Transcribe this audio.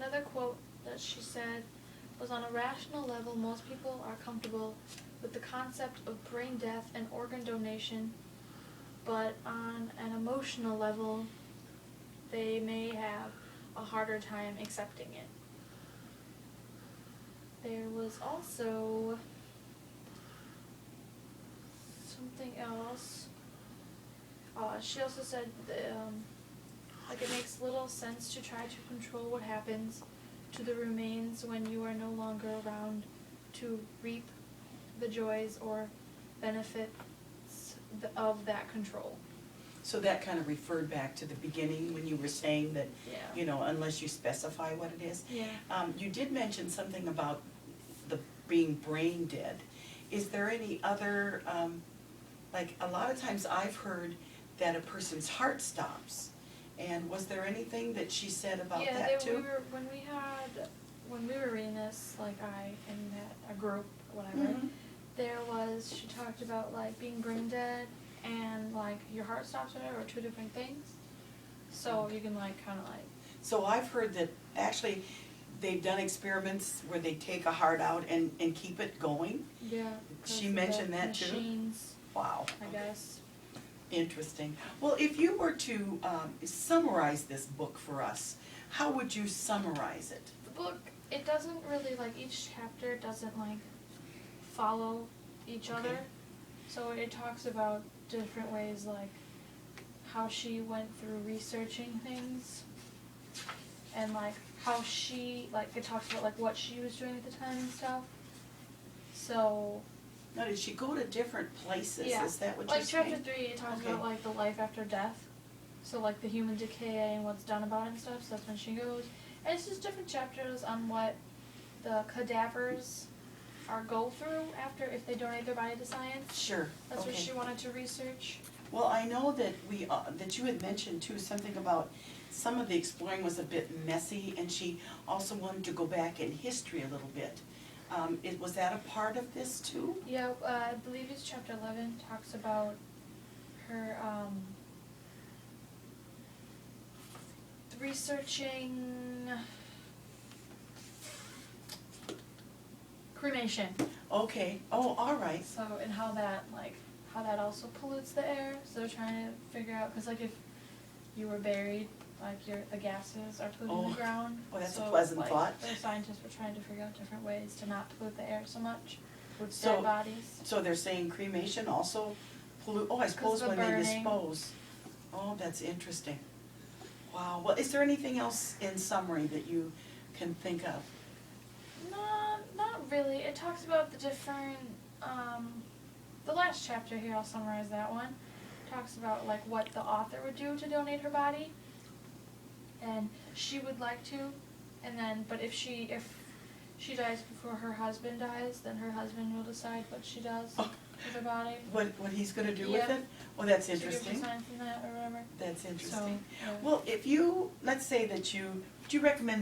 another quote that she said was, on a rational level, most people are comfortable with the concept of brain death and organ donation, but on an emotional level, they may have a harder time accepting it. There was also something else. She also said that, like, it makes little sense to try to control what happens to the remains when you are no longer around to reap the joys or benefits of that control. So that kind of referred back to the beginning when you were saying that, Yeah. you know, unless you specify what it is. Yeah. You did mention something about the being brain dead. Is there any other, like, a lot of times I've heard that a person's heart stops. And was there anything that she said about that too? When we were reading this, like, in a group, whatever, she talked about, like, being brain dead and, like, your heart stops, whatever, are two different things. So you can, like, kind of, like. So I've heard that actually they've done experiments where they take a heart out and keep it going. Yeah. She mentioned that too? Machines, Wow. I guess. Interesting. Well, if you were to summarize this book for us, how would you summarize it? The book, it doesn't really, like, each chapter doesn't, like, follow each other. So it talks about different ways, like, how she went through researching things, and, like, how she, like, it talks about, like, what she was doing at the time and stuff. So. Now, did she go to different places? Yeah. Is that what like you're saying? chapter 3, it talks about, like, the life after death. So, like, the human decay and what's done about it and stuff. So that's when she goes. And it's just different chapters on what the cadavers go through after, if they donate their body to science. Sure. That's what she wanted to research. Well, I know that that you had mentioned too something about some of the exploring was a bit messy, and she also wanted to go back in history a little bit. Was that a part of this too? Yeah, I believe it's chapter 11, talks about her researching cremation. Okay. Oh, all right. So, and how that also pollutes the air. So they're trying to figure out, because, like, if you were buried, like, the gases are polluting the ground. Well, that's so, a pleasant like, thought. The scientists were trying to figure out different ways to not pollute the air so much with So- dead bodies. So they're saying cremation also pollute, I suppose when they burning. dispose. Oh, that's interesting. Wow. Well, is there anything else in summary that you can think of? Not really. It talks about the different, the last chapter here, I'll summarize that one, talks about, like, what the author would do to donate her body. And she would like to, and then, but if she dies before her husband dies, then her husband will decide what she does with her body. What he's gonna do with Yeah. it? Well, that's She gives interesting. a sign from that or whatever. That's So, interesting. yeah. Well, if you, let's say that would you recommend